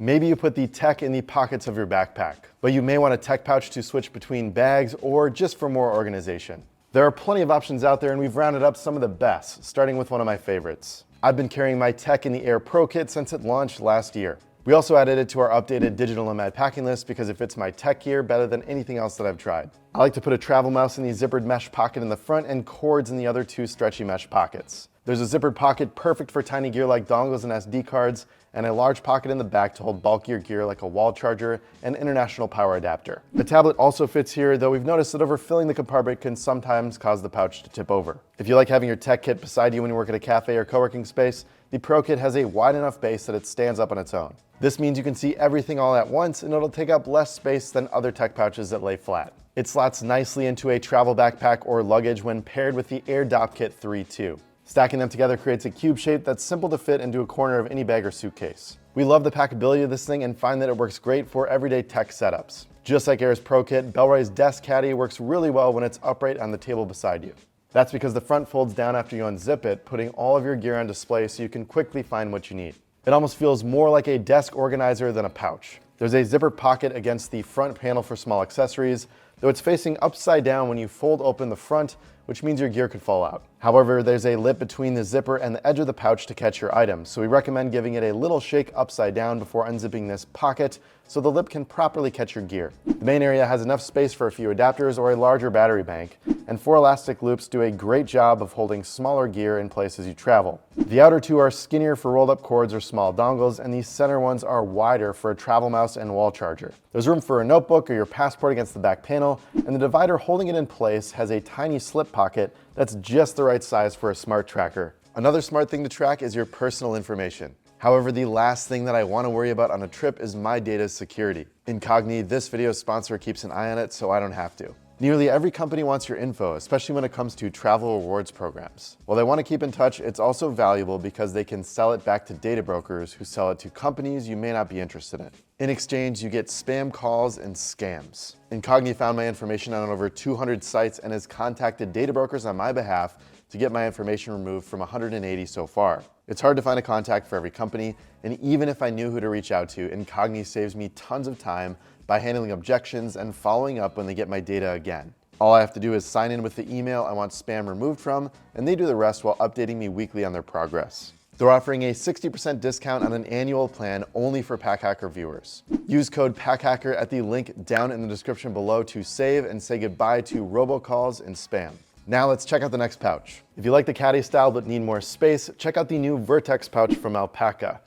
Maybe you put the tech in the pockets of your backpack, but you may want a tech pouch to switch between bags or just for more organization. There are plenty of options out there, and we've rounded up some of the best, starting with one of my favorites. I've been carrying my tech in the Aer Pro Kit since it launched last year. We also added it to our updated digital nomad packing list because it fits my tech gear better than anything else that I've tried. I like to put a travel mouse in the zippered mesh pocket in the front and cords in the other two stretchy mesh pockets. There's a zippered pocket perfect for tiny gear like dongles and SD cards, and a large pocket in the back to hold bulkier gear like a wall charger and international power adapter. The tablet also fits here, though we've noticed that overfilling the compartment can sometimes cause the pouch to tip over. If you like having your tech kit beside you when you work at a cafe or co-working space, the Pro Kit has a wide enough base that it stands up on its own. This means you can see everything all at once, and it'll take up less space than other tech pouches that lay flat. It slots nicely into a travel backpack or luggage when paired with the Aer Kit 3.2. Stacking them together creates a cube shape that's simple to fit into a corner of any bag or suitcase. We love the packability of this thing and find that it works great for everyday tech setups. Just like Aer's Pro Kit, Bellroy's Desk Caddy works really well when it's upright on the table beside you. That's because the front folds down after you unzip it, putting all of your gear on display so you can quickly find what you need. It almost feels more like a desk organizer than a pouch. There's a zipper pocket against the front panel for small accessories, though it's facing upside down when you fold open the front, which means your gear could fall out. However, there's a lip between the zipper and the edge of the pouch to catch your items, so we recommend giving it a little shake upside down before unzipping this pocket so the lip can properly catch your gear. The main area has enough space for a few adapters or a larger battery bank, and 4 elastic loops do a great job of holding smaller gear in place as you travel. The outer 2 are skinnier for rolled up cords or small dongles, and these center ones are wider for a travel mouse and wall charger. There's room for a notebook or your passport against the back panel, and the divider holding it in place has a tiny slip pocket that's just the right size for a smart tracker. Another smart thing to track is your personal information. However, the last thing that I want to worry about on a trip is my data's security. Incogni, this video's sponsor, keeps an eye on it, so I don't have to. Nearly every company wants your info, especially when it comes to travel rewards programs. While they want to keep in touch, it's also valuable because they can sell it back to data brokers who sell it to companies you may not be interested in. In exchange, you get spam calls and scams. Incogni found my information on over 200 sites and has contacted data brokers on my behalf to get my information removed from 180 so far. It's hard to find a contact for every company, and even if I knew who to reach out to, Incogni saves me tons of time by handling objections and following up when they get my data again. All I have to do is sign in with the email I want spam removed from, and they do the rest while updating me weekly on their progress. They're offering a 60% discount on an annual plan only for PackHacker viewers. Use code PackHacker at the link down in the description below to save and say goodbye to robocalls and spam. Now let's check out the next pouch. If you like the Caddy style but need more space, check out the new Vertex pouch from ALPAKA.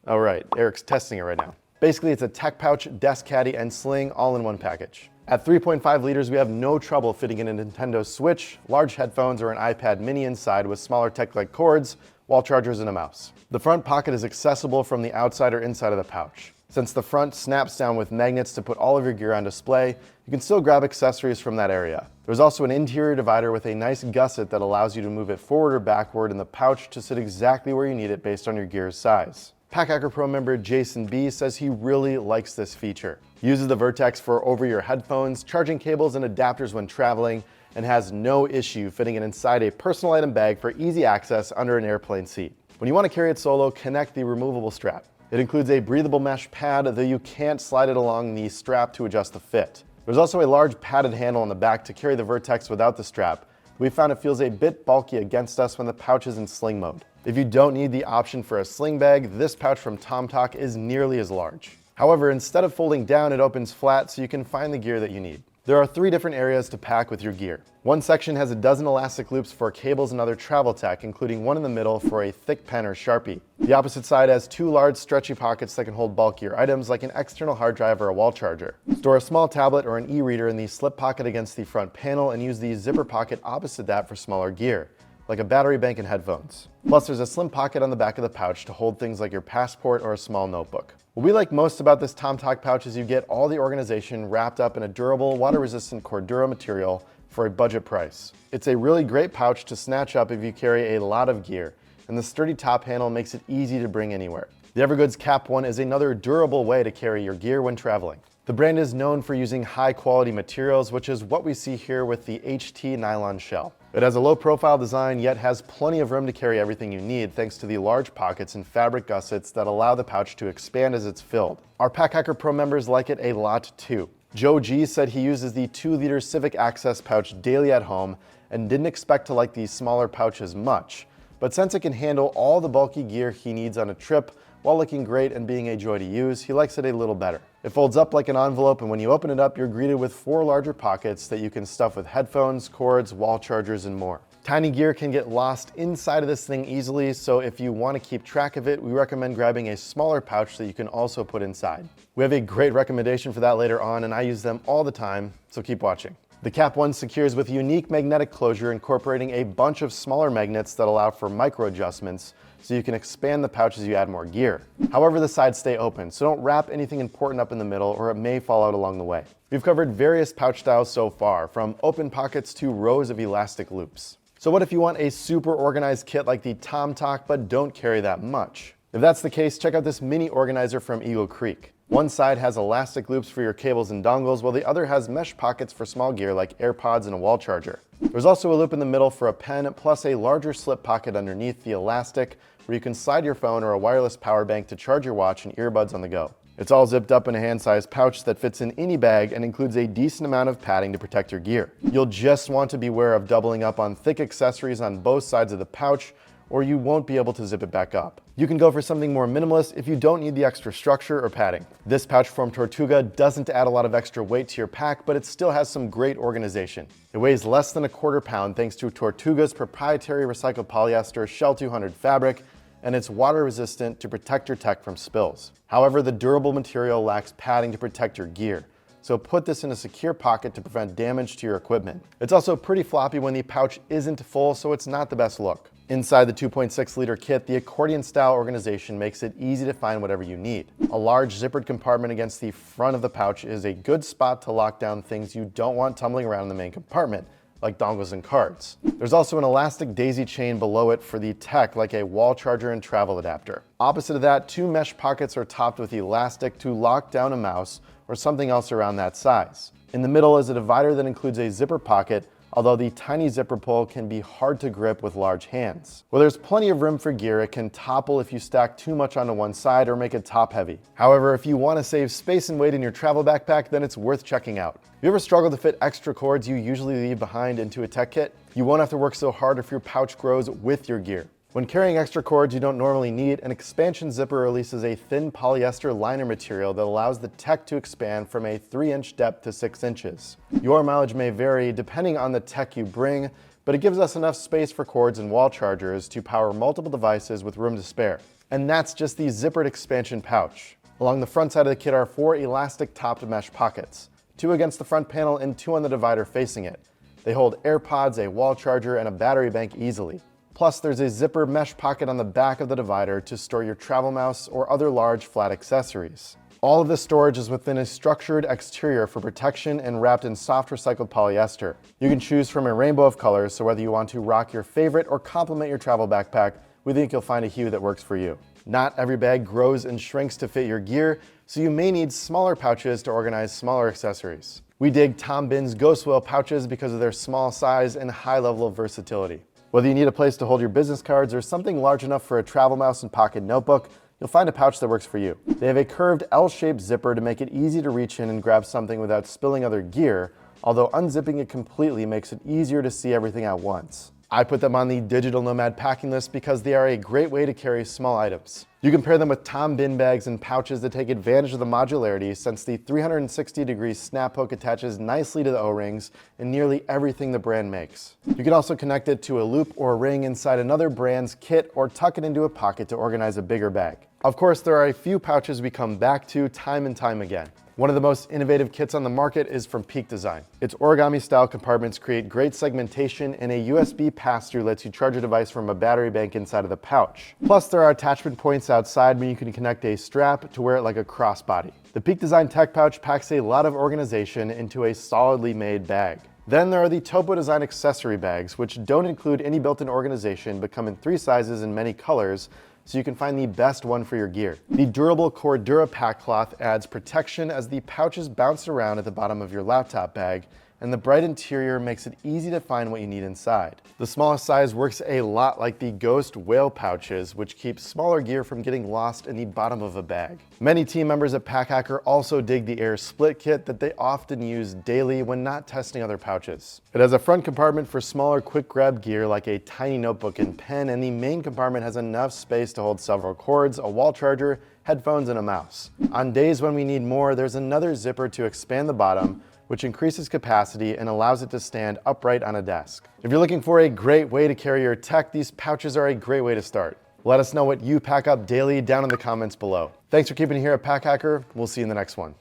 All right, Eric's testing it right now. Basically, it's a tech pouch, desk caddy, and sling all in one package. At 3.5 liters, we have no trouble fitting in a Nintendo Switch, large headphones, or an iPad mini inside with smaller tech-like cords, wall chargers, and a mouse. The front pocket is accessible from the outside or inside of the pouch. Since the front snaps down with magnets to put all of your gear on display, you can still grab accessories from that area. There's also an interior divider with a nice gusset that allows you to move it forward or backward in the pouch to sit exactly where you need it based on your gear's size. PackHacker Pro member Jason B says he really likes this feature. He uses the Vertex for over-ear headphones, charging cables, and adapters when traveling, and has no issue fitting it inside a personal item bag for easy access under an airplane seat. When you want to carry it solo, connect the removable strap. It includes a breathable mesh pad, though you can't slide it along the strap to adjust the fit. There's also a large padded handle on the back to carry the Vertex without the strap. We found it feels a bit bulky against us when the pouch is in sling mode. If you don't need the option for a sling bag, this pouch from tomtoc is nearly as large. However, instead of folding down, it opens flat so you can find the gear that you need. There are 3 different areas to pack with your gear. One section has a dozen elastic loops for cables and other travel tech, including one in the middle for a thick pen or Sharpie. The opposite side has 2 large stretchy pockets that can hold bulkier items like an external hard drive or a wall charger. Store a small tablet or an e-reader in the slip pocket against the front panel and use the zipper pocket opposite that for smaller gear, like a battery bank and headphones. Plus, there's a slim pocket on the back of the pouch to hold things like your passport or a small notebook. What we like most about this tomtoc pouch is you get all the organization wrapped up in a durable, water-resistant Cordura material for a budget price. It's a really great pouch to snatch up if you carry a lot of gear, and the sturdy top handle makes it easy to bring anywhere. The EVERGOODS Cap 1 is another durable way to carry your gear when traveling. The brand is known for using high quality materials, which is what we see here with the HT nylon shell. It has a low profile design, yet has plenty of room to carry everything you need thanks to the large pockets and fabric gussets that allow the pouch to expand as it's filled. Our Pack Hacker Pro members like it a lot too. Joe G said he uses the 2-liter Civic Access pouch daily at home and didn't expect to like these smaller pouches much. But since it can handle all the bulky gear he needs on a trip while looking great and being a joy to use, he likes it a little better. It folds up like an envelope, and when you open it up, you're greeted with 4 larger pockets that you can stuff with headphones, cords, wall chargers, and more. Tiny gear can get lost inside of this thing easily, so if you want to keep track of it, we recommend grabbing a smaller pouch that you can also put inside. We have a great recommendation for that later on, and I use them all the time, so keep watching. The Cap 1 secures with unique magnetic closure incorporating a bunch of smaller magnets that allow for micro adjustments, so you can expand the pouch as you add more gear. However, the sides stay open, so don't wrap anything important up in the middle or it may fall out along the way. We've covered various pouch styles so far, from open pockets to rows of elastic loops. So what if you want a super organized kit like the tomtoc but don't carry that much? If that's the case, check out this mini organizer from Eagle Creek. One side has elastic loops for your cables and dongles, while the other has mesh pockets for small gear like AirPods and a wall charger. There's also a loop in the middle for a pen, plus a larger slip pocket underneath the elastic where you can slide your phone or a wireless power bank to charge your watch and earbuds on the go. It's all zipped up in a hand-sized pouch that fits in any bag and includes a decent amount of padding to protect your gear. You'll just want to beware of doubling up on thick accessories on both sides of the pouch, or you won't be able to zip it back up. You can go for something more minimalist if you don't need the extra structure or padding. This pouch from Tortuga doesn't add a lot of extra weight to your pack, but it still has some great organization. It weighs less than a quarter pound thanks to Tortuga's proprietary recycled polyester Shell 200 fabric, and it's water resistant to protect your tech from spills. However, the durable material lacks padding to protect your gear, so put this in a secure pocket to prevent damage to your equipment. It's also pretty floppy when the pouch isn't full, so it's not the best look. Inside the 2.6-liter kit, the accordion-style organization makes it easy to find whatever you need. A large zippered compartment against the front of the pouch is a good spot to lock down things you don't want tumbling around in the main compartment, like dongles and cards. There's also an elastic daisy chain below it for the tech, like a wall charger and travel adapter. Opposite of that, 2 mesh pockets are topped with elastic to lock down a mouse or something else around that size. In the middle is a divider that includes a zipper pocket, although the tiny zipper pull can be hard to grip with large hands. While there's plenty of room for gear, it can topple if you stack too much onto one side or make it top heavy. However, if you want to save space and weight in your travel backpack, then it's worth checking out. You ever struggle to fit extra cords you usually leave behind into a tech kit? You won't have to work so hard if your pouch grows with your gear. When carrying extra cords you don't normally need, an expansion zipper releases a thin polyester liner material that allows the tech to expand from a 3-inch depth to 6 inches. Your mileage may vary depending on the tech you bring, but it gives us enough space for cords and wall chargers to power multiple devices with room to spare. And that's just the zippered expansion pouch. Along the front side of the kit are 4 elastic topped mesh pockets, 2 against the front panel and 2 on the divider facing it. They hold AirPods, a wall charger, and a battery bank easily. Plus, there's a zipper mesh pocket on the back of the divider to store your travel mouse or other large flat accessories. All of this storage is within a structured exterior for protection and wrapped in soft recycled polyester. You can choose from a rainbow of colors, so whether you want to rock your favorite or complement your travel backpack, we think you'll find a hue that works for you. Not every bag grows and shrinks to fit your gear, so you may need smaller pouches to organize smaller accessories. We dig Tom Bihn's Ghost Whale pouches because of their small size and high level of versatility. Whether you need a place to hold your business cards or something large enough for a travel mouse and pocket notebook, you'll find a pouch that works for you. They have a curved L-shaped zipper to make it easy to reach in and grab something without spilling other gear, although unzipping it completely makes it easier to see everything at once. I put them on the digital nomad packing list because they are a great way to carry small items. You can pair them with Tom Bihn bags and pouches that take advantage of the modularity, since the 360-degree snap hook attaches nicely to the O-rings in nearly everything the brand makes. You can also connect it to a loop or a ring inside another brand's kit or tuck it into a pocket to organize a bigger bag. Of course, there are a few pouches we come back to time and time again. One of the most innovative kits on the market is from Peak Design. Its origami-style compartments create great segmentation, and a USB pass-through lets you charge a device from a battery bank inside of the pouch. Plus, there are attachment points outside where you can connect a strap to wear it like a crossbody. The Peak Design Tech Pouch packs a lot of organization into a solidly made bag. Then there are the Topo Design accessory bags, which don't include any built-in organization but come in 3 sizes and many colors, so you can find the best one for your gear. The durable Cordura pack cloth adds protection as the pouches bounce around at the bottom of your laptop bag, and the bright interior makes it easy to find what you need inside. The smallest size works a lot like the Ghost whale pouches, which keep smaller gear from getting lost in the bottom of a bag. Many team members at PackHacker also dig the Aer Split Kit that they often use daily when not testing other pouches. It has a front compartment for smaller quick grab gear like a tiny notebook and pen, and the main compartment has enough space to hold several cords, a wall charger, headphones, and a mouse. On days when we need more, there's another zipper to expand the bottom, which increases capacity and allows it to stand upright on a desk. If you're looking for a great way to carry your tech, these pouches are a great way to start. Let us know what you pack up daily down in the comments below. Thanks for keeping it here at PackHacker. We'll see you in the next one.